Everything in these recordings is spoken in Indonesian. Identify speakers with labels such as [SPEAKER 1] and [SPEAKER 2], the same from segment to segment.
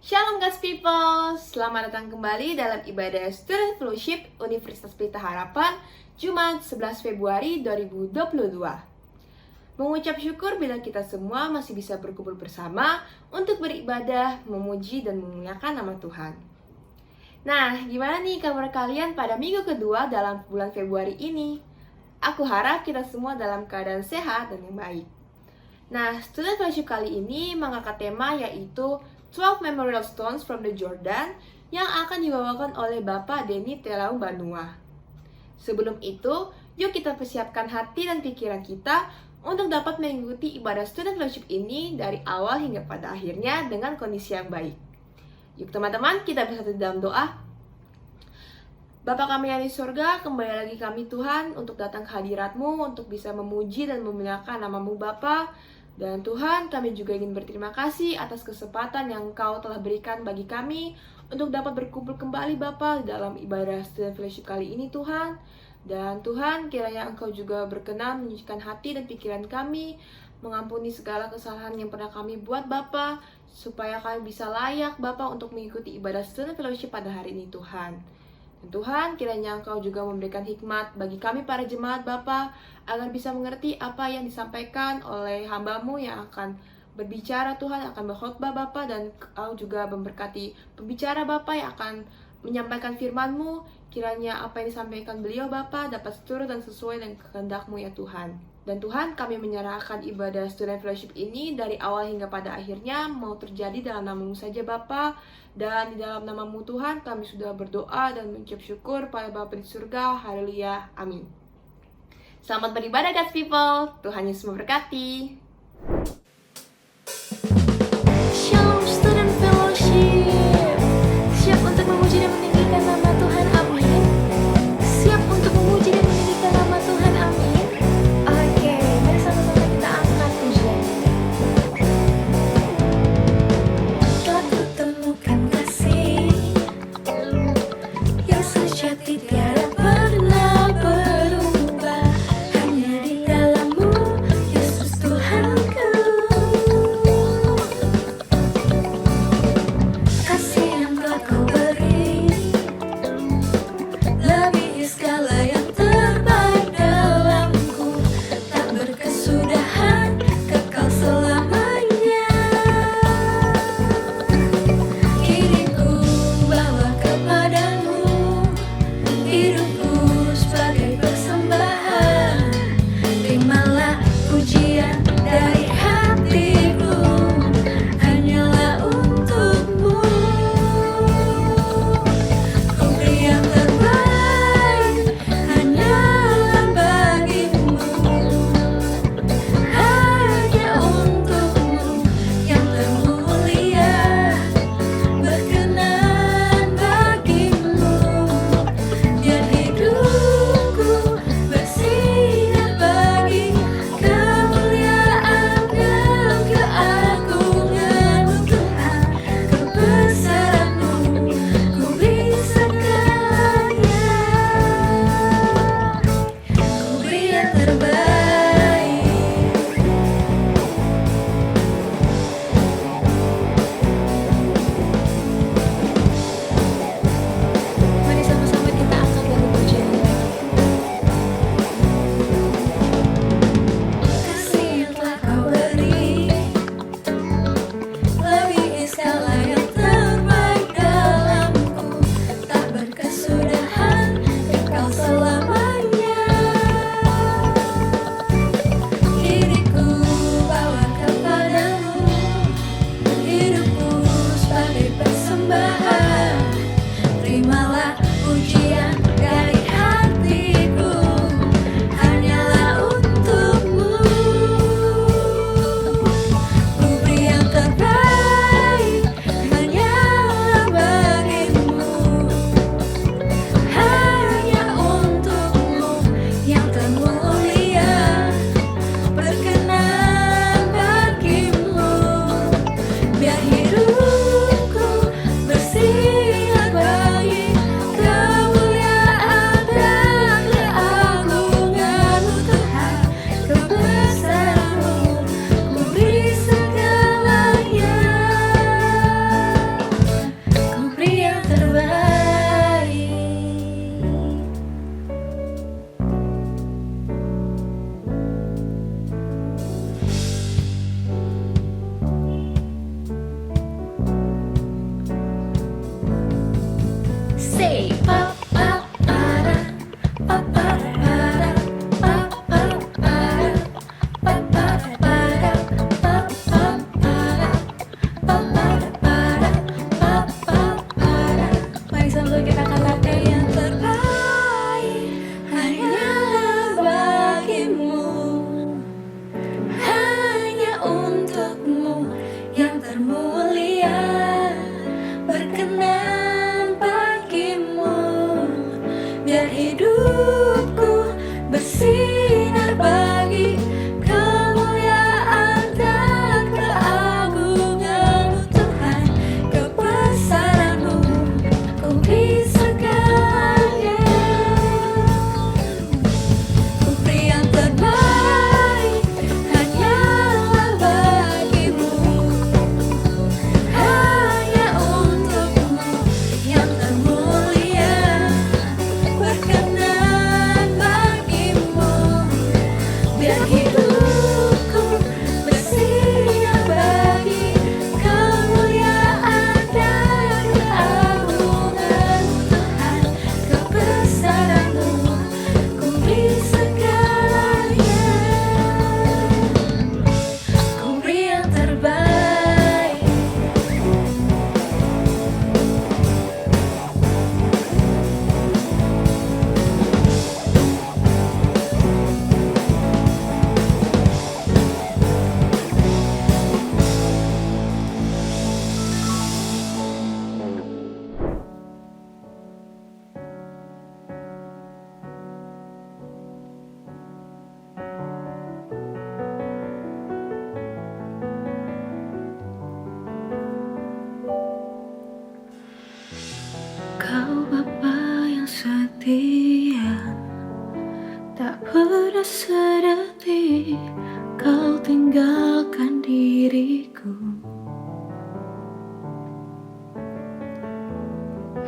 [SPEAKER 1] Shalom God's People, selamat datang kembali dalam ibadah Student Fellowship Universitas Pelita Harapan, Jumat 11 Februari 2022. Mengucap syukur bila kita semua masih bisa berkumpul bersama untuk beribadah, memuji, dan memuliakan nama Tuhan. Nah, gimana nih kabar kalian pada minggu kedua dalam bulan Februari ini? Aku harap kita semua dalam keadaan sehat dan yang baik. Nah, Student Fellowship kali ini mengangkat tema yaitu 12 Memorial Stones from the Jordan yang akan dibawakan oleh Bapak Denny Telau Banua. Sebelum itu, yuk kita persiapkan hati dan pikiran kita untuk dapat mengikuti ibadah Student Fellowship ini dari awal hingga pada akhirnya dengan kondisi yang baik. Yuk teman-teman, kita bersatu dalam doa. Bapa kami yang di surga, kembali lagi kami Tuhan untuk datang ke hadirat-Mu, untuk bisa memuji dan memuliakan nama-Mu Bapa. Dan Tuhan, kami juga ingin berterima kasih atas kesempatan yang Engkau telah berikan bagi kami untuk dapat berkumpul kembali Bapa dalam ibadah Student Fellowship kali ini Tuhan. Dan Tuhan, kiranya Engkau juga berkenan menyucikan hati dan pikiran kami, mengampuni segala kesalahan yang pernah kami buat Bapa, supaya kami bisa layak Bapa untuk mengikuti ibadah Student Fellowship pada hari ini Tuhan. Dan Tuhan, kiranya Engkau juga memberikan hikmat bagi kami para jemaat Bapa, agar bisa mengerti apa yang disampaikan oleh hamba-Mu yang akan berbicara Tuhan, akan berkhotbah Bapa, dan Engkau juga memberkati pembicara Bapa yang akan menyampaikan firman-Mu. Kiranya apa yang disampaikan beliau Bapa dapat seturut dan sesuai dengan kehendak-Mu ya Tuhan. Dan Tuhan, kami menyerahkan ibadah Student Fellowship ini dari awal hingga pada akhirnya mau terjadi dalam nama-Mu saja Bapa. Dan di dalam nama-Mu Tuhan, kami sudah berdoa dan mengucap syukur pada Bapa di surga. Haleluya. Amin. Selamat beribadah God's People. Tuhan Yesus memberkati.
[SPEAKER 2] Shalom Student Fellowship. Siap untuk memuji dan meninggikan nama Tuhan, amin. Siap untuk memuji dan meninggikan nama Tuhan, amin. Oke, mari sama-sama kita angkat pujian. Telah kutemukan kasih yang sejati tiada pernah berubah. Hanya di dalam-Mu, Yesus Tuhanku.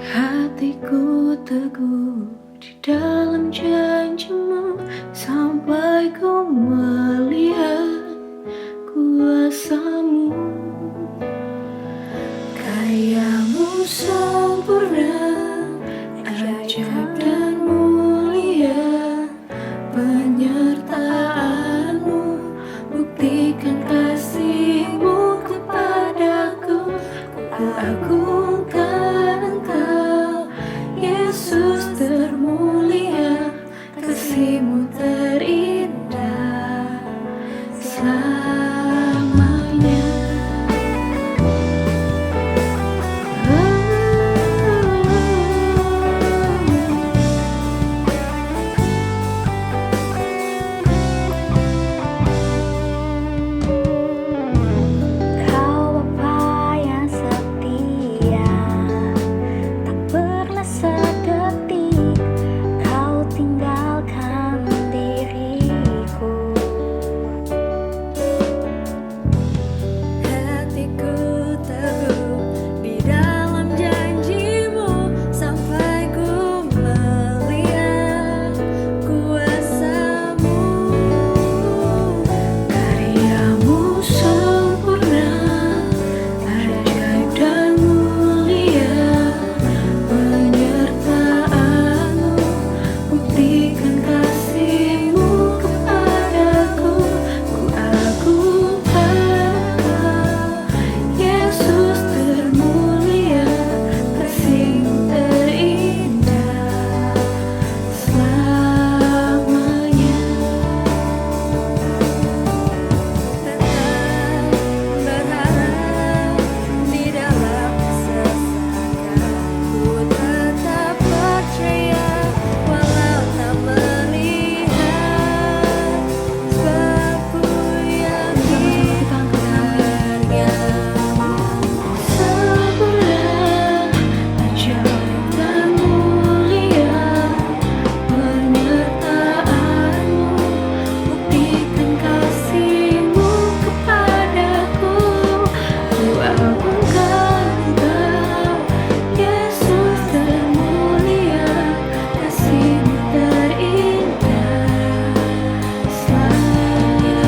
[SPEAKER 2] Hatiku teguh di dalam janjimu sampai ku melihat kuasamu. Karyamu sempurna, ajaib dan mulia, penyertaanmu buktikan kasihmu kepadaku. Ku agungkan Engkau, Yesus termulia, kasihmu terindah selamanya. Kau Bapa yang setia, tak pernah sedetik kau tinggalkan diriku. Hatiku teguh di dalam janjimu sampai ku melihat kuasamu. Karyamu sempurna, ajaib dan mulia, penyertaanmu buktikan kasihmu kepadaku. Ku agungkan Engkau, Yesus termulia, kasihmu terindah selamanya. Tetap berharap di dalam kesesakan, ku tetap percaya walau tak melihat, sebab ku yakin karyamu sempurna, ajaib dan mulia, penyertaanmu buktikan kasihmu kepadaku. Ku agungkan Engkau, Yesus termulia, kasihmu terindah selamanya.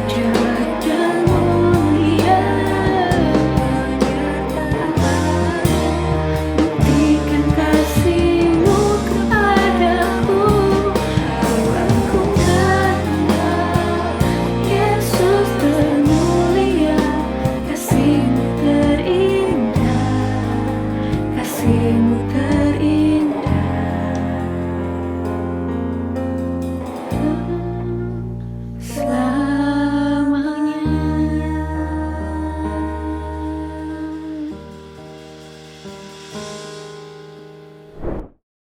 [SPEAKER 2] Ajaib dan mulia, penyertaanmu buktikan kasihmu kepadaku. Ku agungkan Engkau, Yesus termulia, kasihmu terindah, kasihmu terindah selamanya.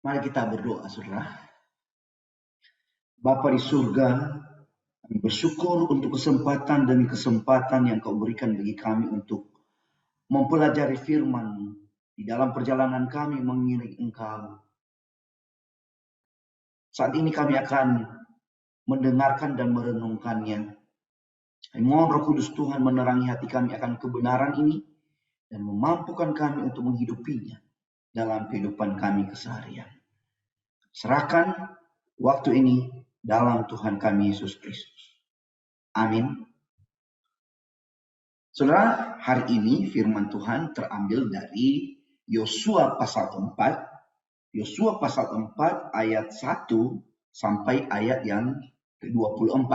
[SPEAKER 3] Mari kita berdoa, saudara. Bapa di surga, kami bersyukur untuk kesempatan demi kesempatan yang Kau berikan bagi kami untuk mempelajari firman di dalam perjalanan kami mengiring Engkau. Saat ini kami akan mendengarkan dan merenungkannya. Kami mohon Roh Kudus Tuhan menerangi hati kami akan kebenaran ini dan memampukan kami untuk menghidupinya dalam kehidupan kami keseharian. Serahkan waktu ini dalam Tuhan kami Yesus Kristus. Amin. Saudara, hari ini firman Tuhan terambil dari Yosua pasal 4. Yosua pasal 4 ayat 1 sampai ayat yang ke-24.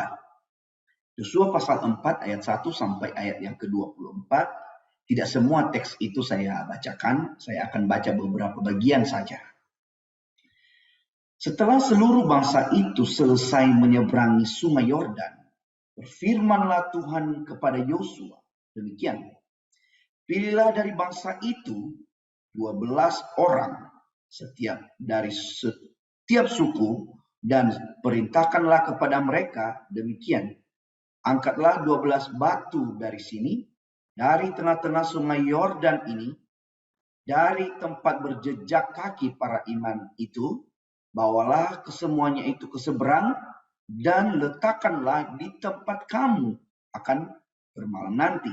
[SPEAKER 3] Yosua pasal 4 ayat 1 sampai ayat yang ke-24. Tidak semua teks itu saya bacakan, saya akan baca beberapa bagian saja. Setelah seluruh bangsa itu selesai menyeberangi sungai Yordan, berfirmanlah Tuhan kepada Yosua, demikian, pilihlah dari bangsa itu 12 orang dari setiap suku, dan perintahkanlah kepada mereka demikian, angkatlah 12 batu dari sini, dari tengah-tengah sungai Yordan ini, dari tempat berjejak kaki para imam itu, bawalah kesemuanya itu ke seberang, dan letakkanlah di tempat kamu akan bermalam nanti.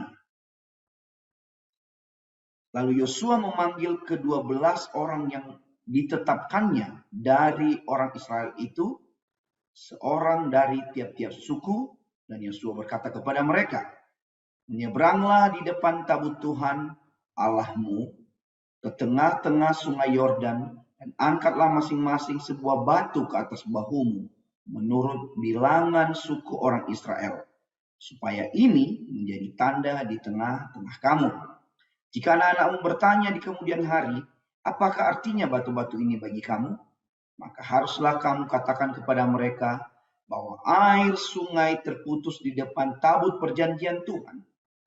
[SPEAKER 3] Lalu Yosua memanggil ke-12 orang yang ditetapkannya dari orang Israel itu, seorang dari tiap-tiap suku, dan Yosua berkata kepada mereka, menyeberanglah di depan tabut Tuhan Allahmu ke tengah-tengah sungai Yordan, dan angkatlah masing-masing sebuah batu ke atas bahumu, menurut bilangan suku orang Israel, supaya ini menjadi tanda di tengah-tengah kamu. Jika anak-anakmu bertanya di kemudian hari, apakah artinya batu-batu ini bagi kamu? Maka haruslah kamu katakan kepada mereka bahwa air sungai terputus di depan tabut perjanjian Tuhan.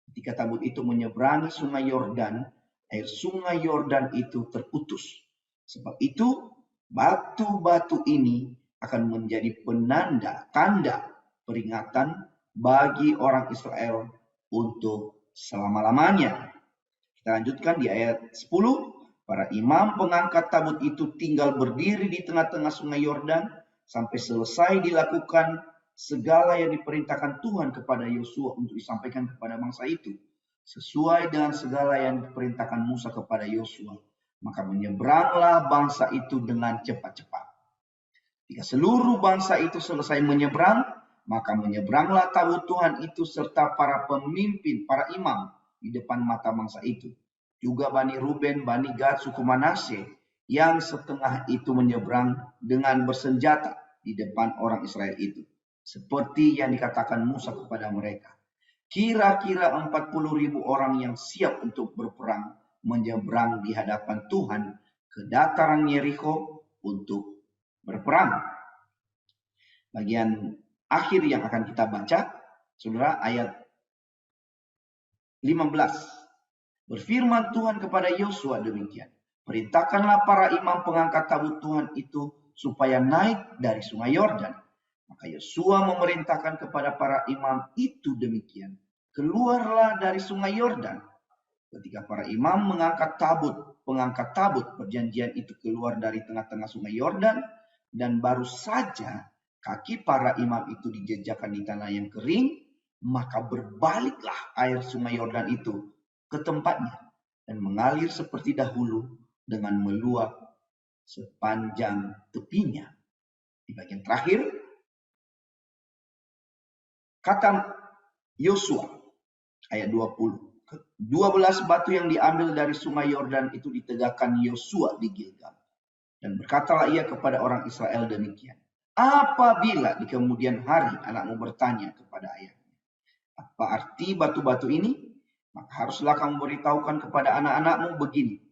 [SPEAKER 3] Ketika tabut itu menyeberangi sungai Yordan, air sungai Yordan itu terputus. Sebab itu, batu-batu ini akan menjadi penanda, tanda peringatan bagi orang Israel untuk selama-lamanya. Kita lanjutkan di ayat 10. Para imam pengangkat tabut itu tinggal berdiri di tengah-tengah sungai Yordan sampai selesai dilakukan segala yang diperintahkan Tuhan kepada Yosua untuk disampaikan kepada bangsa itu, sesuai dengan segala yang diperintahkan Musa kepada Yosua. Maka menyeberanglah bangsa itu dengan cepat-cepat. Jika seluruh bangsa itu selesai menyeberang, maka menyeberanglah tabut Tuhan itu serta para pemimpin, para imam di depan mata bangsa itu. Juga Bani Ruben, Bani Gad, suku Manasye yang setengah itu menyeberang dengan bersenjata di depan orang Israel itu, seperti yang dikatakan Musa kepada mereka. Kira-kira 40.000 orang yang siap untuk berperang menyeberang di hadapan Tuhan ke dataran Yeriko untuk berperang. Bagian akhir yang akan kita baca, saudara, ayat 15. Berfirman Tuhan kepada Yosua demikian, perintahkanlah para imam pengangkat tabut Tuhan itu supaya naik dari sungai Yordan. Maka Yosua memerintahkan kepada para imam itu demikian, keluarlah dari sungai Yordan. Ketika para imam pengangkat tabut perjanjian itu keluar dari tengah-tengah sungai Yordan, dan baru saja kaki para imam itu dijejakkan di tanah yang kering, maka berbaliklah air sungai Yordan itu ke tempatnya dan mengalir seperti dahulu dengan meluap sepanjang tepinya. Di bagian terakhir, kata Yosua ayat 20, 12 batu yang diambil dari sungai Yordan itu ditegakkan Yosua di Gilgal. Dan berkatalah ia kepada orang Israel demikian, apabila di kemudian hari anakmu bertanya kepada ayahnya, apa arti batu-batu ini? Maka haruslah kamu beritahukan kepada anak-anakmu begini,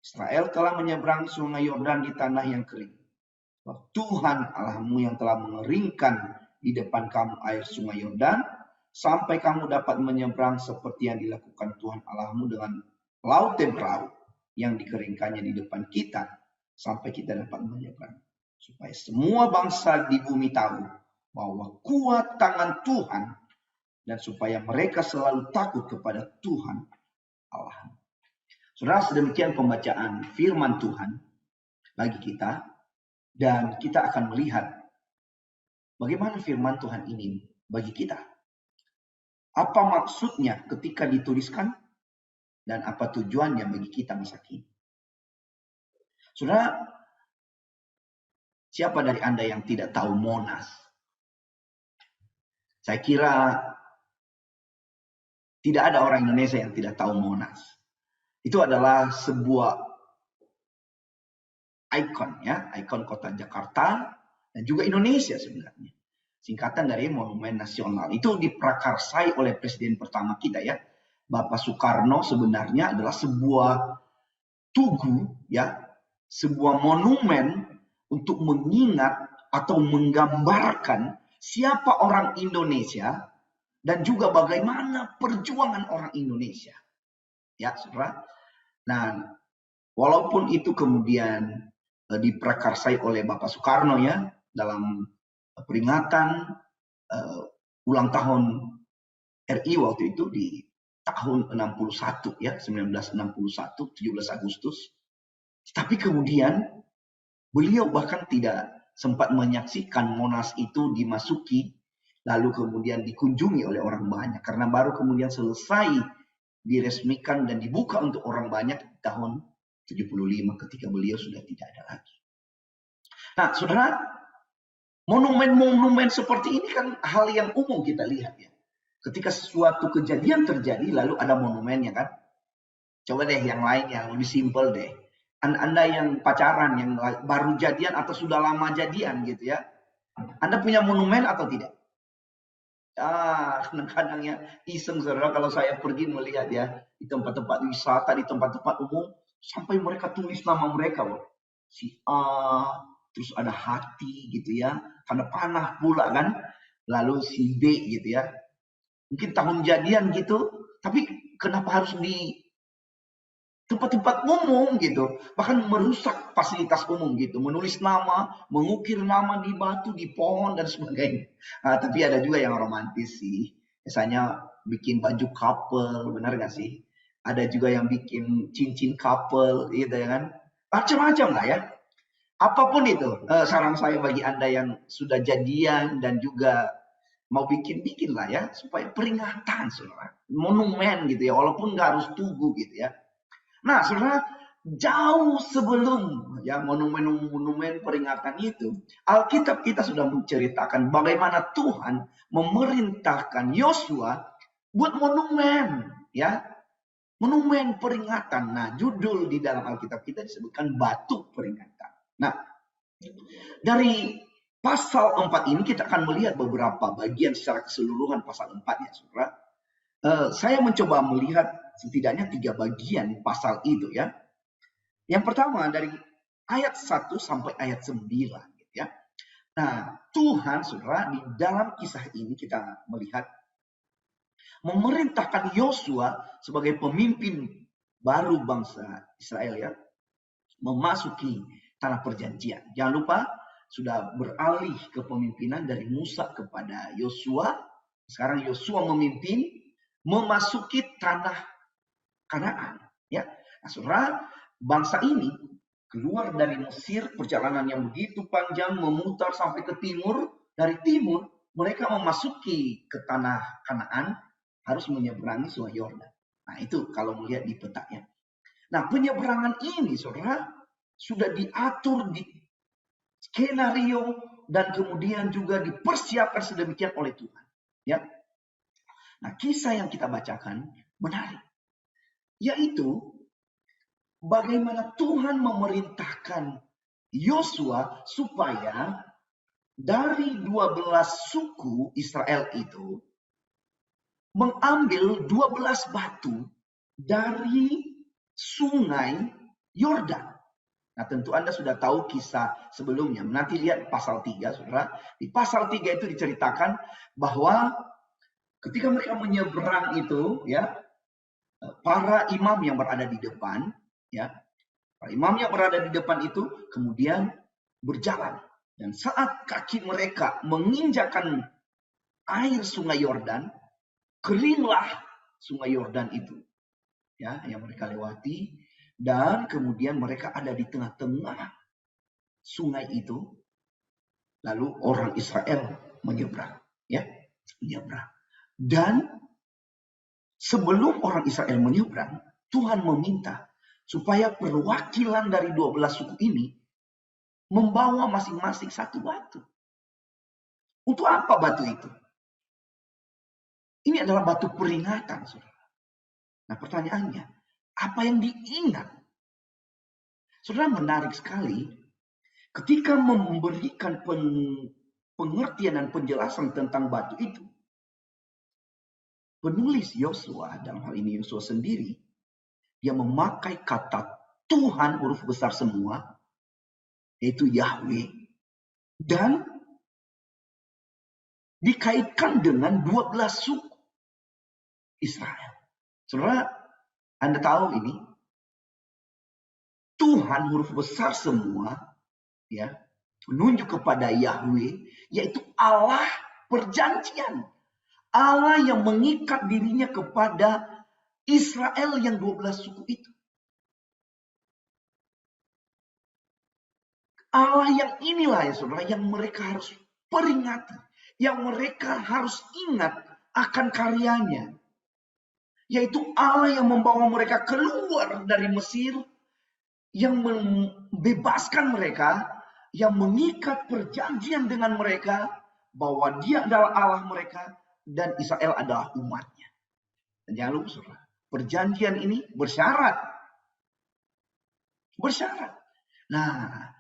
[SPEAKER 3] Israel telah menyeberangi sungai Yordan di tanah yang kering. Sebab Tuhan Allahmu yang telah mengeringkan di depan kamu air sungai Yordan, sampai kamu dapat menyeberang seperti yang dilakukan Tuhan Allahmu dengan laut Tebrau yang dikeringkannya di depan kita, sampai kita dapat menyeberang. Supaya semua bangsa di bumi tahu bahwa kuat tangan Tuhan, dan supaya mereka selalu takut kepada Tuhan Allah. Saudara, sedemikian pembacaan firman Tuhan bagi kita, dan kita akan melihat bagaimana firman Tuhan ini bagi kita. Apa maksudnya ketika dituliskan, dan apa tujuannya bagi kita masa kini. Saudara, siapa dari Anda yang tidak tahu Monas? Saya kira tidak ada orang Indonesia yang tidak tahu Monas. Itu adalah sebuah ikon, ya, ikon kota Jakarta dan juga Indonesia sebenarnya. Singkatan dari Monumen Nasional. Itu diprakarsai oleh presiden pertama kita, ya, Bapak Soekarno. Sebenarnya adalah sebuah tugu, ya, sebuah monumen untuk mengingat atau menggambarkan siapa orang Indonesia dan juga bagaimana perjuangan orang Indonesia. Ya, saudara. Nah, walaupun itu kemudian diprakarsai oleh Bapak Soekarno, ya, dalam peringatan ulang tahun RI waktu itu di tahun 61, ya, 1961, 17 Agustus. Tapi kemudian beliau bahkan tidak sempat menyaksikan Monas itu dimasuki lalu kemudian dikunjungi oleh orang banyak, karena baru kemudian selesai diresmikan dan dibuka untuk orang banyak tahun 75 ketika beliau sudah tidak ada lagi. Nah, saudara, monumen-monumen seperti ini kan hal yang umum kita lihat ya. Ketika sesuatu kejadian terjadi, lalu ada monumennya kan. Coba deh yang lain yang lebih simpel deh. Anda yang pacaran, yang baru jadian atau sudah lama jadian gitu ya. Anda punya monumen atau tidak? Kadang-kadang ya iseng saudara kalau saya pergi melihat ya di tempat-tempat wisata, di tempat-tempat umum, sampai mereka tulis nama mereka loh. Si A, terus ada hati gitu ya, karena panah pula kan. Lalu si B gitu ya. Mungkin tahun jadian gitu, tapi kenapa harus di tempat-tempat umum gitu, bahkan merusak fasilitas umum gitu, menulis nama, mengukir nama di batu, di pohon dan sebagainya. Tapi ada juga yang romantis sih, misalnya bikin baju couple, benar gak sih? Ada juga yang bikin cincin couple, gitu ya kan? Macam-macam lah ya. Apapun itu, saran saya bagi Anda yang sudah jadian dan juga mau bikin lah ya, supaya peringatan, saudara, monumen gitu ya, walaupun nggak harus tugu gitu ya. Nah, saudara, jauh sebelum ya monumen-monumen peringatan itu, Alkitab kita sudah menceritakan bagaimana Tuhan memerintahkan Yosua buat monumen, ya, monumen peringatan. Nah, judul di dalam Alkitab kita disebutkan batu peringatan. Nah, dari pasal 4 ini kita akan melihat beberapa bagian secara keseluruhan pasal 4 ya, saudara. Saya mencoba melihat setidaknya 3 bagian pasal itu ya. Yang pertama dari ayat 1 sampai ayat 9 gitu ya. Nah, Tuhan saudara di dalam kisah ini kita melihat memerintahkan Yosua sebagai pemimpin baru bangsa Israel ya, memasuki tanah perjanjian. Jangan lupa sudah beralih kepemimpinan dari Musa kepada Yosua. Sekarang Yosua memimpin memasuki tanah Kanaan, ya. Nah, saudara, bangsa ini keluar dari Mesir, perjalanan yang begitu panjang, memutar sampai ke timur. Dari timur, mereka memasuki ke tanah Kanaan, harus menyeberangi Sungai Yordan. Nah, itu kalau melihat di petanya. Nah, penyeberangan ini, saudara, sudah diatur di skenario dan kemudian juga dipersiapkan sedemikian oleh Tuhan, ya. Nah, kisah yang kita bacakan menarik. Yaitu bagaimana Tuhan memerintahkan Yosua supaya dari 12 suku Israel itu mengambil 12 batu dari sungai Yordan. Nah, tentu Anda sudah tahu kisah sebelumnya. Nanti lihat pasal 3, saudara. Di pasal 3 itu diceritakan bahwa ketika mereka menyeberang itu, ya, para imam yang berada di depan, ya, para imam yang berada di depan itu kemudian berjalan, dan saat kaki mereka menginjakan air Sungai Yordan, keringlah Sungai Yordan itu, ya, yang mereka lewati, dan kemudian mereka ada di tengah-tengah sungai itu, lalu orang Israel menyeberang, ya, menyeberang, dan sebelum orang Israel menyeberang, Tuhan meminta supaya perwakilan dari 12 suku ini membawa masing-masing satu batu. Untuk apa batu itu? Ini adalah batu peringatan, saudara. Nah, pertanyaannya, apa yang diingat? Saudara, menarik sekali ketika memberikan pengertian dan penjelasan tentang batu itu. Penulis Yosua, dalam hal ini Yosua sendiri, dia memakai kata Tuhan huruf besar semua, yaitu Yahweh, dan dikaitkan dengan 12 suku Israel. Saudara, Anda tahu ini, Tuhan huruf besar semua, ya, menunjuk kepada Yahweh, yaitu Allah perjanjian. Allah yang mengikat dirinya kepada Israel yang 12 suku itu. Allah yang inilah ya saudara, yang mereka harus peringati, yang mereka harus ingat akan karyanya. Yaitu Allah yang membawa mereka keluar dari Mesir, yang membebaskan mereka, yang mengikat perjanjian dengan mereka, bahwa Dia adalah Allah mereka, dan Israel adalah umatnya. Dan jangan lupa, saudara, perjanjian ini bersyarat. Bersyarat. Nah,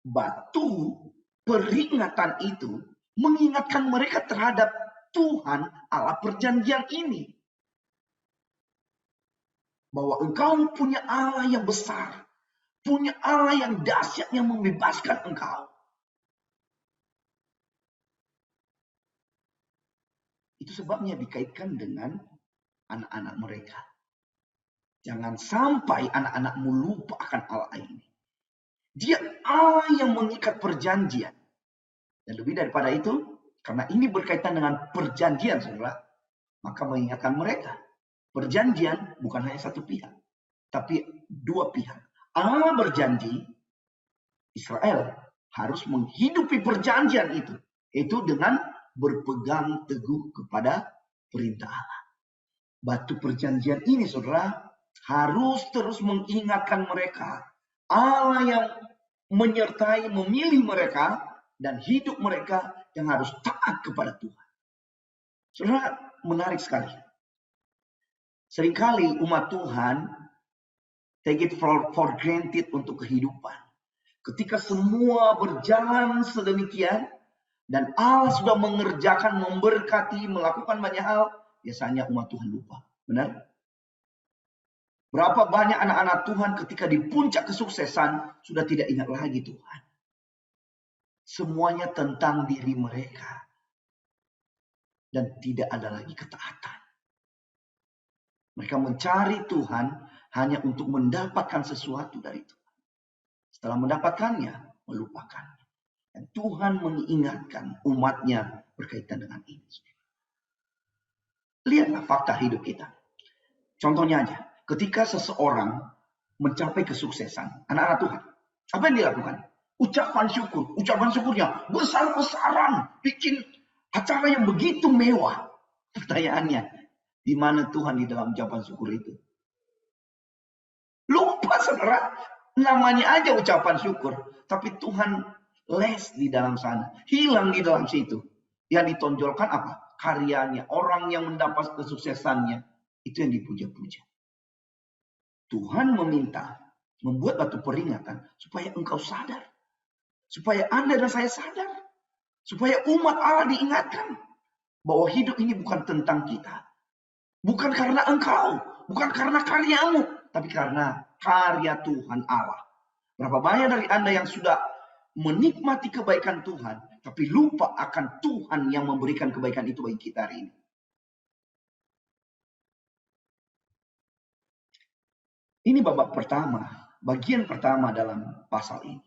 [SPEAKER 3] batu peringatan itu mengingatkan mereka terhadap Tuhan Allah perjanjian ini. Bahwa engkau punya Allah yang besar. Punya Allah yang dahsyat yang membebaskan engkau. Itu sebabnya dikaitkan dengan anak-anak mereka. Jangan sampai anak-anakmu lupa akan Allah ini. Dia Allah yang mengikat perjanjian. Dan lebih daripada itu, karena ini berkaitan dengan perjanjian, saudara, maka mengingatkan mereka. Perjanjian bukan hanya satu pihak, tapi dua pihak. Allah berjanji, Israel harus menghidupi perjanjian itu. Itu dengan berpegang teguh kepada perintah Allah. Batu perjanjian ini, saudara, harus terus mengingatkan mereka. Allah yang menyertai, memilih mereka, dan hidup mereka yang harus taat kepada Tuhan. Saudara, menarik sekali. Seringkali umat Tuhan take it for granted untuk kehidupan. Ketika semua berjalan sedemikian dan Allah sudah mengerjakan, memberkati, melakukan banyak hal, biasanya umat Tuhan lupa. Benar? Berapa banyak anak-anak Tuhan ketika di puncak kesuksesan sudah tidak ingat lagi Tuhan. Semuanya tentang diri mereka. Dan tidak ada lagi ketaatan. Mereka mencari Tuhan hanya untuk mendapatkan sesuatu dari Tuhan. Setelah mendapatkannya, melupakannya. Dan Tuhan mengingatkan umatnya berkaitan dengan ini. Lihatlah fakta hidup kita. Contohnya aja, ketika seseorang mencapai kesuksesan, anak-anak Tuhan, apa yang dilakukan? Ucapan syukur. Ucapan syukurnya besar-besaran, bikin acara yang begitu mewah. Pertanyaannya, di mana Tuhan di dalam ucapan syukur itu? Lupa, saudara. Namanya aja ucapan syukur. Tapi Tuhan les di dalam sana. Hilang di dalam situ. Yang ditonjolkan apa? Karyanya. Orang yang mendapat kesuksesannya. Itu yang dipuja-puja. Tuhan meminta. Membuat batu peringatan. Supaya engkau sadar. Supaya Anda dan saya sadar. Supaya umat Allah diingatkan. Bahwa hidup ini bukan tentang kita. Bukan karena engkau, bukan karena karyamu, tapi karena karya Tuhan Allah. Berapa banyak dari Anda yang sudah menikmati kebaikan Tuhan, tapi lupa akan Tuhan yang memberikan kebaikan itu bagi kita hari ini. Ini babak pertama, bagian pertama dalam pasal ini.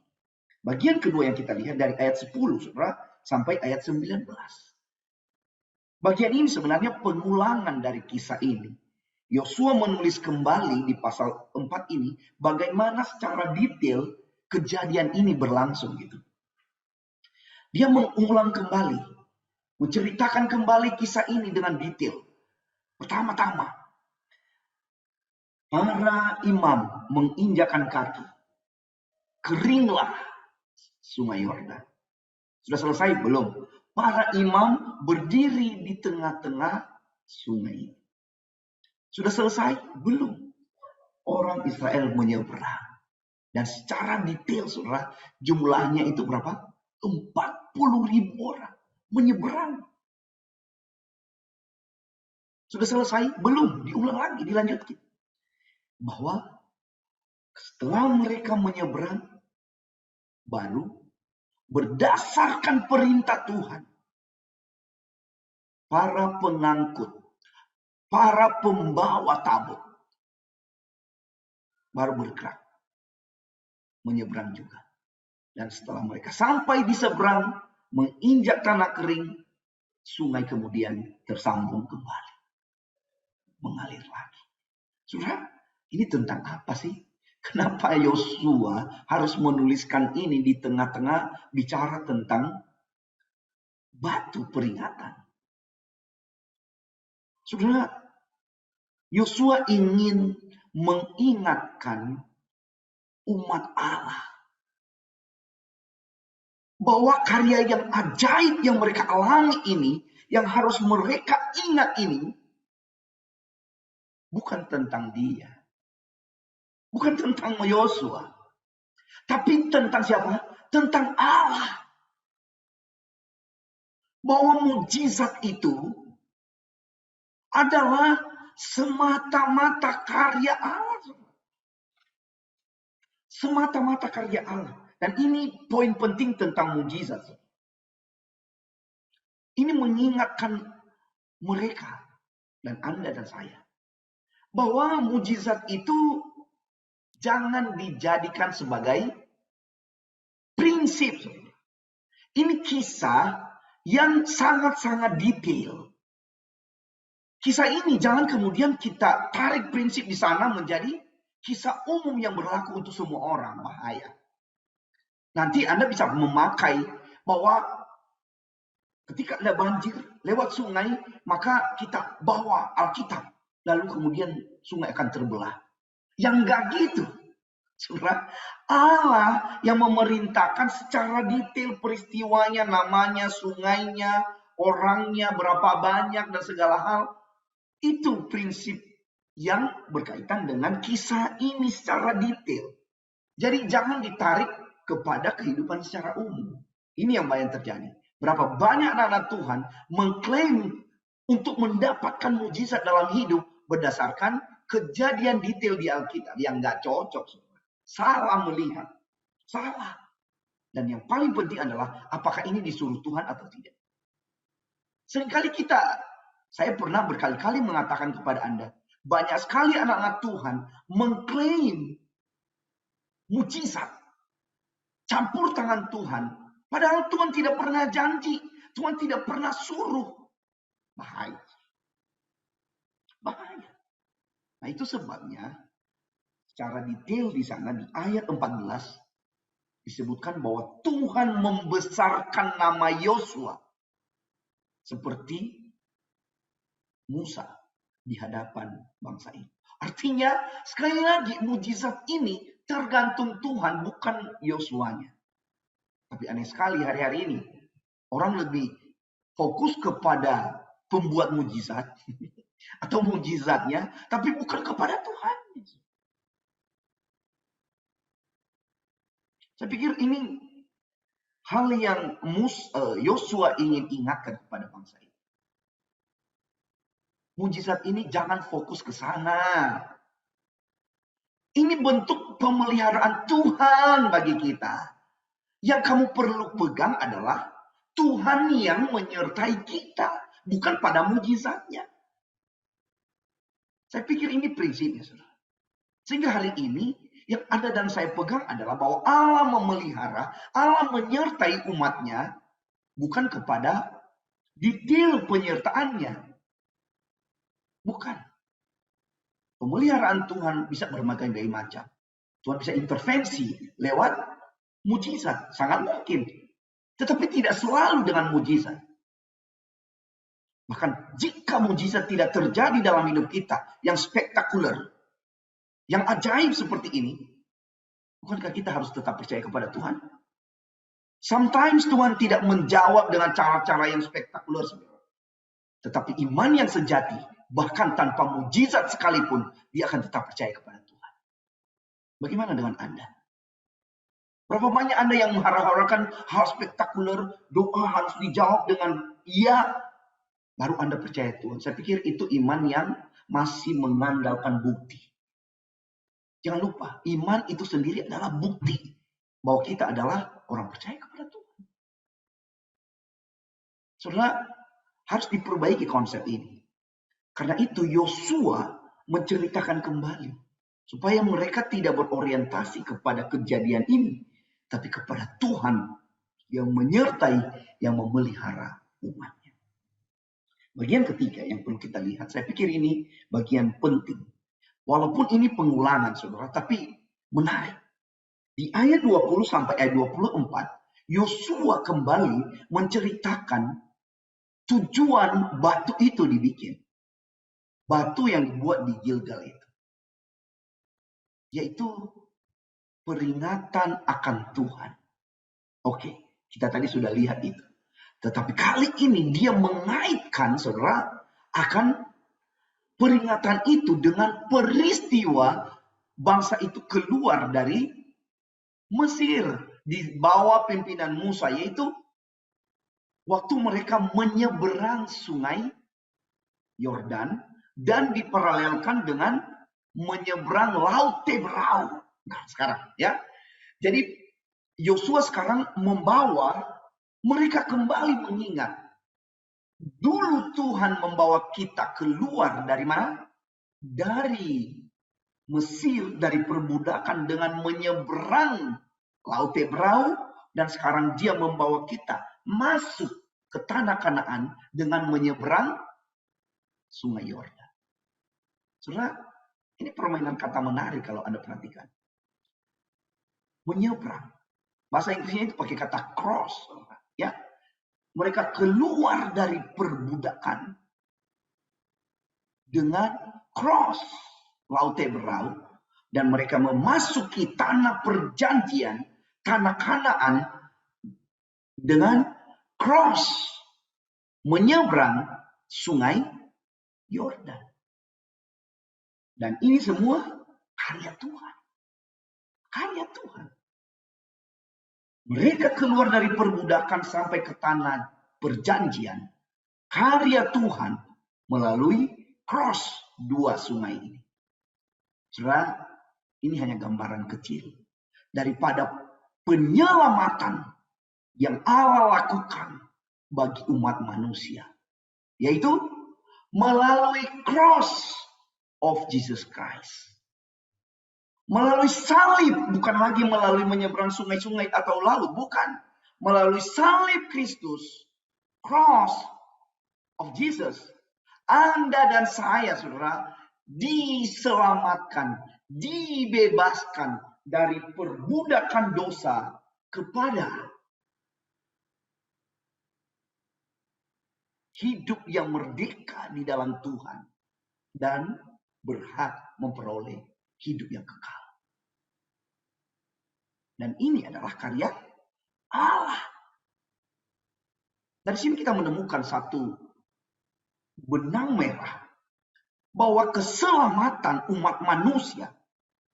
[SPEAKER 3] Bagian kedua yang kita lihat dari ayat 10, saudara, sampai ayat 19. Bagian ini sebenarnya pengulangan dari kisah ini. Yosua menulis kembali di pasal 4 ini bagaimana secara detail kejadian ini berlangsung gitu. Dia mengulang kembali, menceritakan kembali kisah ini dengan detail. Pertama-tama, para imam menginjakkan kaki. Keringlah sungai Yordan. Sudah selesai? Belum. Para imam berdiri di tengah-tengah sungai. Sudah selesai? Belum. Orang Israel menyeberang. Dan secara detail, saudara, jumlahnya itu berapa? 40.000 orang menyeberang. Sudah selesai? Belum. Diulang lagi, dilanjutkan. Bahwa setelah mereka menyeberang, baru berdasarkan perintah Tuhan, para pengangkut, para pembawa tabut, baru bergerak, menyeberang juga. Dan setelah mereka sampai di seberang, menginjak tanah kering, sungai kemudian tersambung kembali, mengalir lagi. Saudara, ini tentang apa sih? Kenapa Yosua harus menuliskan ini di tengah-tengah bicara tentang batu peringatan? Saudara, Yosua ingin mengingatkan umat Allah bahwa karya yang ajaib yang mereka alami ini, yang harus mereka ingat ini, bukan tentang dia. Bukan tentang Yosua. Tapi tentang siapa? Tentang Allah. Bahwa mujizat itu adalah semata-mata karya Allah. Semata-mata karya Allah. Dan ini poin penting tentang mujizat. Ini mengingatkan mereka dan Anda dan saya bahwa mujizat itu jangan dijadikan sebagai prinsip. Ini kisah yang sangat-sangat detail. Kisah ini jangan kemudian kita tarik prinsip di sana menjadi kisah umum yang berlaku untuk semua orang. Bahaya. Nanti Anda bisa memakai bahwa ketika ada banjir lewat sungai, maka kita bawa Alkitab. Lalu kemudian sungai akan terbelah. Yang enggak gitu. Saudara, Allah yang memerintahkan secara detail peristiwanya, namanya, sungainya, orangnya, berapa banyak, dan segala hal. Itu prinsip yang berkaitan dengan kisah ini secara detail. Jadi jangan ditarik kepada kehidupan secara umum. Ini yang banyak terjadi. Berapa banyak anak-anak Tuhan mengklaim untuk mendapatkan mujizat dalam hidup berdasarkan kejadian detail di Alkitab yang nggak cocok. Salah melihat. Salah. Dan yang paling penting adalah apakah ini disuruh Tuhan atau tidak. Seringkali saya pernah berkali-kali mengatakan kepada Anda, banyak sekali anak-anak Tuhan mengklaim mujizat. Campur tangan Tuhan. Padahal Tuhan tidak pernah janji. Tuhan tidak pernah suruh. Bahaya. Bahaya. Nah itu sebabnya secara detail di sana di ayat 14 disebutkan bahwa Tuhan membesarkan nama Yosua seperti Musa di hadapan bangsa ini. Artinya sekali lagi mujizat ini tergantung Tuhan, bukan Yosuanya. Tapi aneh sekali hari-hari ini orang lebih fokus kepada pembuat mujizat atau mujizatnya, tapi bukan kepada Tuhan. Saya pikir ini hal yang Yosua ingin ingatkan kepada bangsa ini. Mujizat ini jangan fokus ke sana. Ini bentuk pemeliharaan Tuhan bagi kita. Yang kamu perlu pegang adalah Tuhan yang menyertai kita, bukan pada mujizatnya. Saya pikir ini prinsipnya, saudara. Sehingga hari ini yang Anda dan saya pegang adalah bahwa Allah memelihara, Allah menyertai umatnya, bukan kepada detail penyertaannya. Bukan. Pemeliharaan Tuhan bisa berbagai macam. Tuhan bisa intervensi lewat mujizat. Sangat mungkin. Tetapi tidak selalu dengan mujizat. Bahkan jika mujizat tidak terjadi dalam hidup kita, yang spektakuler, yang ajaib seperti ini, bukankah kita harus tetap percaya kepada Tuhan? Sometimes Tuhan tidak menjawab dengan cara-cara yang spektakuler. Tetapi iman yang sejati, bahkan tanpa mujizat sekalipun, dia akan tetap percaya kepada Tuhan. Bagaimana dengan Anda? Berapa banyak Anda yang mengharapkan hal spektakuler, doa harus dijawab dengan iya, baru Anda percaya Tuhan. Saya pikir itu iman yang masih mengandalkan bukti. Jangan lupa, iman itu sendiri adalah bukti bahwa kita adalah orang percaya kepada Tuhan. Saudara, harus diperbaiki konsep ini. Karena itu Yosua menceritakan kembali supaya mereka tidak berorientasi kepada kejadian ini, tapi kepada Tuhan yang menyertai, yang memelihara umatnya. Bagian ketiga yang perlu kita lihat, saya pikir ini bagian penting. Walaupun ini pengulangan, saudara, tapi menarik. Di ayat 20 sampai ayat 24, Yosua kembali menceritakan tujuan batu itu dibikin. batu yang dibuat di Gilgal itu. Yaitu peringatan akan Tuhan. Oke, kita tadi sudah lihat itu. Tetapi kali ini dia mengaitkan, saudara, akan peringatan itu dengan peristiwa bangsa itu keluar dari Mesir di bawah pimpinan Musa, yaitu waktu mereka menyeberang sungai Yordan dan diparalelkan dengan menyeberang laut Tebrau. Nah, sekarang ya. Jadi Yosua sekarang membawa mereka kembali mengingat. Dulu Tuhan membawa kita keluar dari mana? Dari Mesir, dari perbudakan dengan menyeberang laut Tebrau. Dan sekarang dia membawa kita masuk ke tanah Kanaan dengan menyeberang sungai Yordan. Saudara, ini permainan kata menarik kalau Anda perhatikan. Menyeberang. Bahasa Inggrisnya itu pakai kata cross. Ya, mereka keluar dari perbudakan dengan cross laut Tebrau dan mereka memasuki tanah perjanjian, tanah Kanaan dengan cross menyeberang sungai Yordan. Dan ini semua karya Tuhan. Karya Tuhan. Mereka keluar dari perbudakan sampai ke tanah perjanjian. Karya Tuhan melalui cross dua sungai ini. Saudara, ini hanya gambaran kecil daripada penyelamatan yang Allah lakukan bagi umat manusia. Yaitu melalui cross of Jesus Christ. Melalui salib, bukan lagi melalui menyeberang sungai-sungai atau laut, bukan. Melalui salib Kristus, cross of Jesus, Anda dan saya, saudara, diselamatkan, dibebaskan dari perbudakan dosa kepada hidup yang merdeka di dalam Tuhan dan berhak memperoleh hidup yang kekal. Dan ini adalah karya Allah. Dari sini kita menemukan satu benang merah bahwa keselamatan umat manusia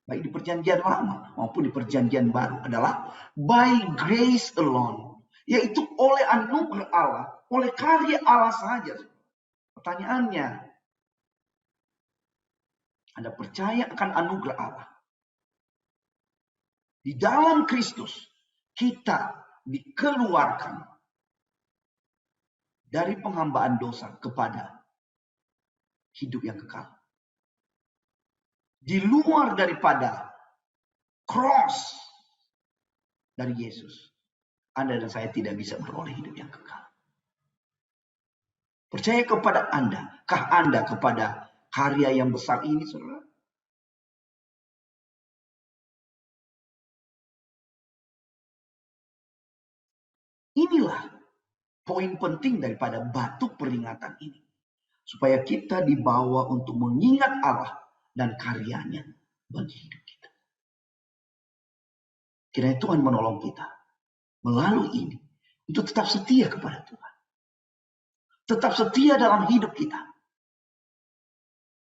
[SPEAKER 3] baik di perjanjian lama maupun di perjanjian baru adalah by grace alone, yaitu oleh anugerah Allah, oleh karya Allah saja. Pertanyaannya, Anda percaya akan anugerah Allah? Di dalam Kristus kita dikeluarkan dari penghambaan dosa kepada hidup yang kekal. Di luar daripada cross dari Yesus, Anda dan saya tidak bisa beroleh hidup yang kekal. Percaya kepada Anda, kah Anda kepada karya yang besar ini, saudara? Inilah poin penting daripada batu peringatan ini. Supaya kita dibawa untuk mengingat Allah dan karyanya bagi hidup kita. Kiranya Tuhan menolong kita melalui ini untuk tetap setia kepada Tuhan. Tetap setia dalam hidup kita.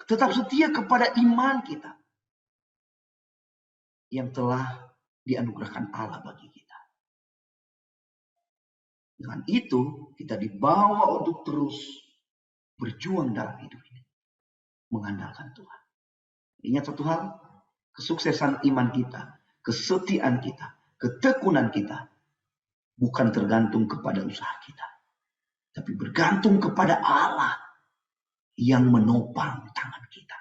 [SPEAKER 3] Tetap setia kepada iman kita yang telah dianugerahkan Allah bagi kita. Dengan itu, kita dibawa untuk terus berjuang dalam hidup ini. Mengandalkan Tuhan. Ingat satu hal, kesuksesan iman kita, kesetiaan kita, ketekunan kita, bukan tergantung kepada usaha kita. Tapi bergantung kepada Allah yang menopang tangan kita.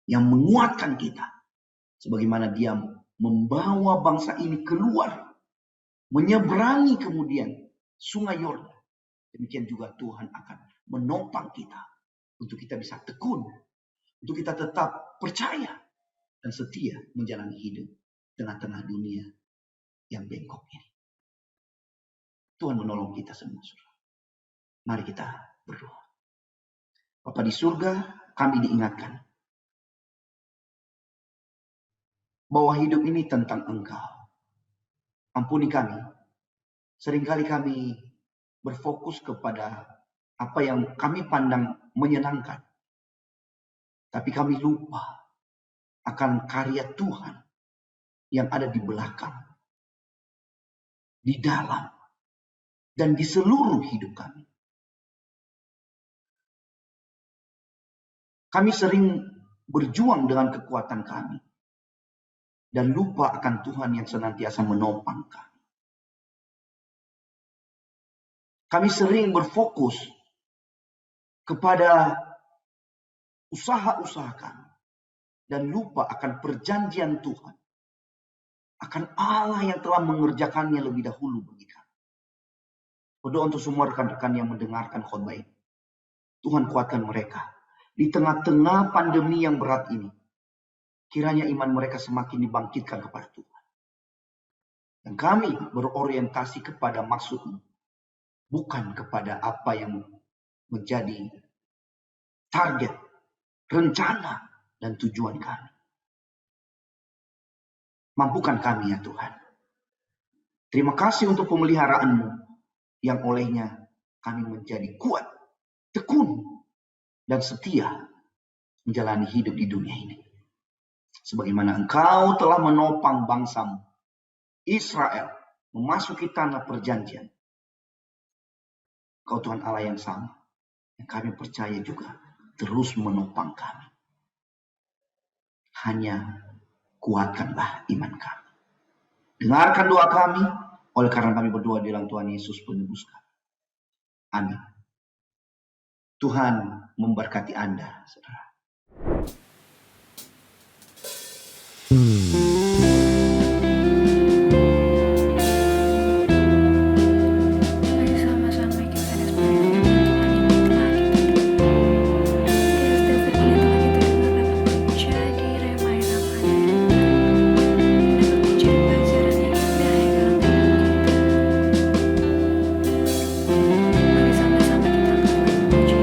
[SPEAKER 3] Yang menguatkan kita. Sebagaimana dia membawa bangsa ini keluar. Menyeberangi kemudian sungai Yordan. Demikian juga Tuhan akan menopang kita. Untuk kita bisa tekun. Untuk kita tetap percaya. Dan setia menjalani hidup. Tengah-tengah dunia yang bengkok ini. Tuhan menolong kita semua. Mari kita berdoa. Bapa di surga, kami diingatkan bahwa hidup ini tentang Engkau. Ampuni kami. Seringkali kami berfokus kepada apa yang kami pandang menyenangkan. Tapi kami lupa akan karya Tuhan yang ada di belakang, di dalam, dan di seluruh hidup kami. Kami sering berjuang dengan kekuatan kami dan lupa akan Tuhan yang senantiasa menopang kami. Kami sering berfokus kepada usaha-usaha kami dan lupa akan perjanjian Tuhan, akan Allah yang telah mengerjakannya lebih dahulu bagi kami. Berdoa untuk semua rekan-rekan yang mendengarkan khotbah ini. Tuhan kuatkan mereka di tengah-tengah pandemi yang berat ini. Kiranya iman mereka semakin dibangkitkan kepada Tuhan. Dan kami berorientasi kepada maksud-Mu, bukan kepada apa yang menjadi target, rencana, dan tujuan kami. Mampukan kami ya Tuhan. Terima kasih untuk pemeliharaan-Mu yang olehnya kami menjadi kuat, tekun, dan setia menjalani hidup di dunia ini. Sebagaimana Engkau telah menopang bangsa-Mu, Israel, memasuki tanah perjanjian. Engkau Tuhan Allah yang sama, yang kami percaya juga terus menopang kami. Hanya kuatkanlah iman kami. Dengarkan doa kami, oleh karena kami berdoa di dalam Tuhan Yesus penebus kami. Amin. Tuhan memberkati Anda, saudara.
[SPEAKER 2] Mari sama-sama kita respon Tuhan yang telah kita terima. Biar setiap perlindungan itu dapat menjadi rema yang abadi, dapat menjadi pelajaran yang indah yang dalam hidup kita. Mari sama-sama kita memuji.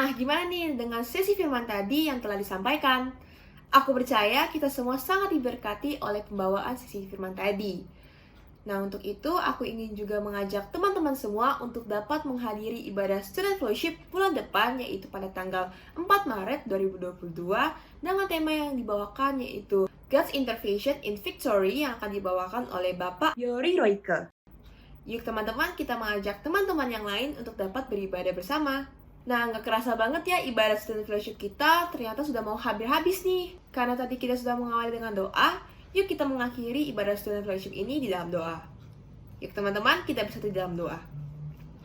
[SPEAKER 1] Nah, gimana nih dengan sesi firman tadi yang telah disampaikan? Aku percaya kita semua sangat diberkati oleh pembawaan sesi firman tadi. Nah, untuk itu aku ingin juga mengajak teman-teman semua untuk dapat menghadiri ibadah Student Fellowship bulan depan, yaitu pada tanggal 4 Maret 2022 dengan tema yang dibawakan yaitu God's Intervention in Victory yang akan dibawakan oleh Bapak Yori Roike. Yuk teman-teman, kita mengajak teman-teman yang lain untuk dapat beribadah bersama. Nah, nggak kerasa banget ya ibadah Student Fellowship kita ternyata sudah mau habis nih. Karena tadi kita sudah mengawali dengan doa, yuk kita mengakhiri ibadah Student Fellowship ini di dalam doa. Yuk teman-teman, kita bersatu di dalam doa.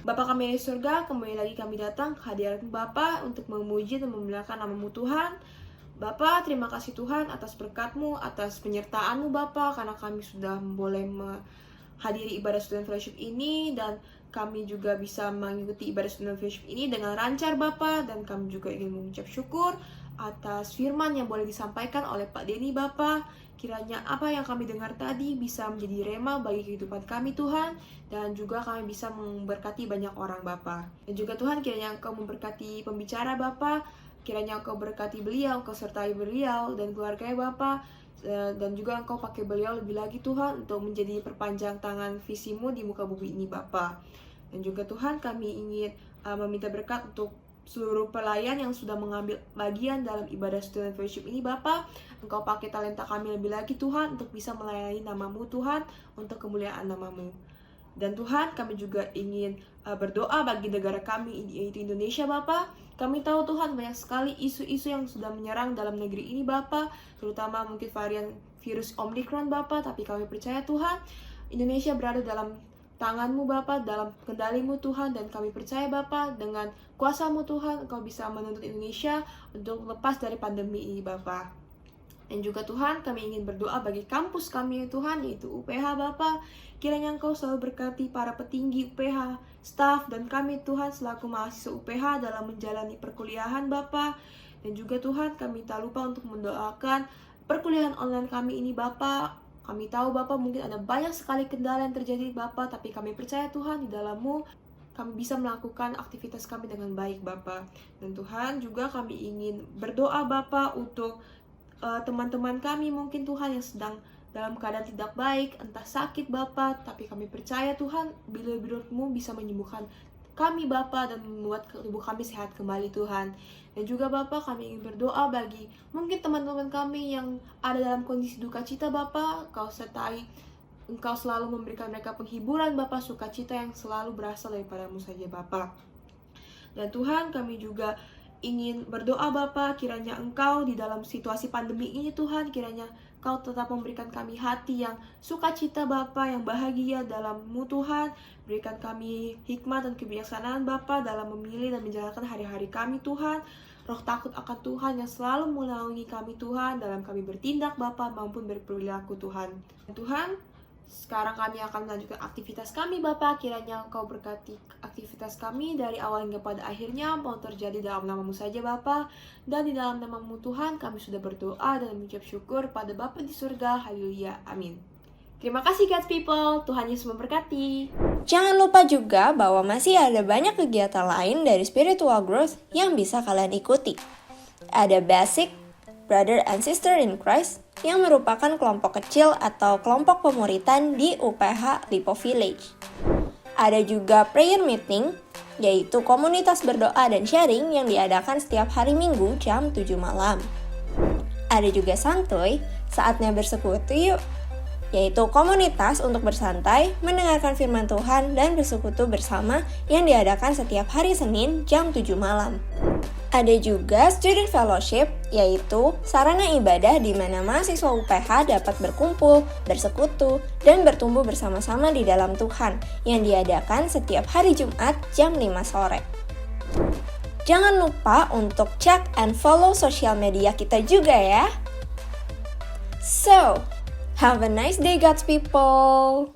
[SPEAKER 1] Bapa kami di surga, kembali lagi kami datang ke hadirat Bapa untuk memuji dan memuliakan nama-Mu Tuhan. Bapa, terima kasih Tuhan atas berkat-Mu, atas penyertaan-Mu Bapa, karena kami sudah boleh hadiri ibadah Student Fellowship ini, dan kami juga bisa mengikuti ibadah Student Fellowship ini dengan lancar Bapa, dan kami juga ingin mengucap syukur atas firman yang boleh disampaikan oleh Pak Denny Bapa. Kiranya apa yang kami dengar tadi bisa menjadi rema bagi kehidupan kami Tuhan, dan juga kami bisa memberkati banyak orang Bapa. Dan juga Tuhan, kiranya Engkau memberkati pembicara Bapa, kiranya Engkau berkati beliau, Engkau sertai beliau dan keluarganya Bapa, dan juga Engkau pakai beliau lebih lagi Tuhan untuk menjadi perpanjang tangan visi-Mu di muka bumi ini Bapa. Dan juga Tuhan, kami ingin meminta berkat untuk seluruh pelayan yang sudah mengambil bagian dalam ibadah Student Fellowship ini Bapa. Engkau pakai talenta kami lebih lagi Tuhan untuk bisa melayani nama-Mu Tuhan, untuk kemuliaan nama-Mu. Dan Tuhan, kami juga ingin berdoa bagi negara kami, yaitu Indonesia Bapa. Kami tahu Tuhan banyak sekali isu-isu yang sudah menyerang dalam negeri ini Bapa, terutama mungkin varian virus Omicron Bapa, tapi kami percaya Tuhan, Indonesia berada dalam tangan-Mu Bapa, dalam kendali-Mu Tuhan, dan kami percaya Bapa, dengan kuasa-Mu Tuhan, Engkau bisa menuntut Indonesia untuk lepas dari pandemi ini Bapa. Dan juga Tuhan, kami ingin berdoa bagi kampus kami Tuhan, yaitu UPH Bapa. Kiranya Engkau selalu berkati para petinggi UPH, staf, dan kami Tuhan selaku mahasiswa UPH dalam menjalani perkuliahan Bapa. Dan juga Tuhan, kami tak lupa untuk mendoakan perkuliahan online kami ini Bapa. Kami tahu Bapa mungkin ada banyak sekali kendala yang terjadi Bapa, tapi kami percaya Tuhan di dalam-Mu kami bisa melakukan aktivitas kami dengan baik Bapa. Dan Tuhan, juga kami ingin berdoa Bapa untuk teman-teman kami mungkin Tuhan yang sedang dalam keadaan tidak baik, entah sakit Bapa, tapi kami percaya Tuhan, bila-Mu bisa menyembuhkan kami Bapa dan membuat tubuh kami sehat kembali Tuhan. Dan juga Bapa, kami ingin berdoa bagi mungkin teman-teman kami yang ada dalam kondisi duka cita Bapa. Engkau sertai, Engkau selalu memberikan mereka penghiburan Bapa, sukacita yang selalu berasal daripada-Mu saja Bapa. Dan Tuhan, kami juga ingin berdoa Bapa, kiranya Engkau di dalam situasi pandemi ini Tuhan, kiranya Engkau tetap memberikan kami hati yang sukacita Bapa, yang bahagia dalam-Mu Tuhan. Berikan kami hikmat dan kebijaksanaan Bapa dalam memilih dan menjalankan hari-hari kami Tuhan. Roh takut akan Tuhan yang selalu menaungi kami Tuhan dalam kami bertindak Bapa maupun berperilaku Tuhan. Tuhan, sekarang kami akan melanjutkan aktivitas kami Bapa. Kiranya Engkau berkati aktivitas kami dari awal hingga pada akhirnya, mau terjadi dalam nama-Mu saja Bapa. Dan di dalam nama-Mu Tuhan kami sudah berdoa dan mengucap syukur pada Bapa di surga. Haleluya, amin. Terima kasih God's people, Tuhan Yesus memberkati.
[SPEAKER 4] Jangan lupa juga bahwa masih ada banyak kegiatan lain dari Spiritual Growth yang bisa kalian ikuti. Ada Basic, Brother and Sister in Christ, yang merupakan kelompok kecil atau kelompok pemuritan di UPH Lipo Village. Ada juga Prayer Meeting, yaitu komunitas berdoa dan sharing yang diadakan setiap hari Minggu jam 7 malam. Ada juga Santuy, saatnya bersekutu yuk, yaitu komunitas untuk bersantai, mendengarkan firman Tuhan, dan bersekutu bersama yang diadakan setiap hari Senin jam 7 malam. Ada juga Student Fellowship, yaitu sarana ibadah di mana mahasiswa UPH dapat berkumpul, bersekutu, dan bertumbuh bersama-sama di dalam Tuhan, yang diadakan setiap hari Jumat jam 5 sore. Jangan lupa untuk cek and follow sosial media kita juga ya. So, have a nice day God's people!